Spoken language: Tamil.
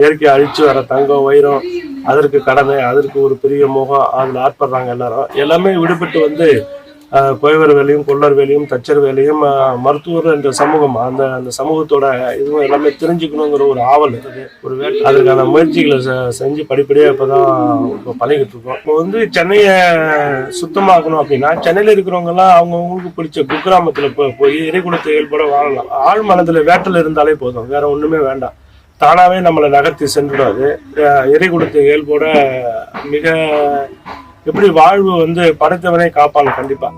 இயற்கையை அழிச்சு வர தங்கம் வைரம் அதற்கு கடமை, அதற்கு ஒரு பெரிய முகம், அதில் ஆட்படுறாங்க. எல்லாமே விடுபட்டு வந்து குயவர் வேலையும், கொள்ளர் வேலையும், தச்சர் வேலையும், மருத்துவர் என்ற சமூகம், அந்த சமூகத்தோட இதுவும் எல்லாமே தெரிஞ்சுக்கணுங்கிற ஒரு ஆவல் இருக்குது. ஒரு அதற்கான முயற்சிகளை செஞ்சு படிப்படியாக இப்போ பழகிட்டு இருக்கோம். இப்போ வந்து சென்னையை சுத்தமாக்கணும் அப்படின்னா, சென்னையில் இருக்கிறவங்க எல்லாம் அவங்கவுங்களுக்கு பிடிச்ச குக்கிராமத்தில் போய் இறைக்குலத்தை இயல்போட வாழலாம். ஆழ் மனதில் வேட்டல் இருந்தாலே போதும், வேற ஒண்ணுமே வேண்டாம். தானாவே நம்மளை நகர்த்தி சென்றுடாது. இறைக்குலத்தை இயல்போட மிக எப்படி வாழ்வு வந்து படைத்தவனே காப்பாங்க கண்டிப்பா.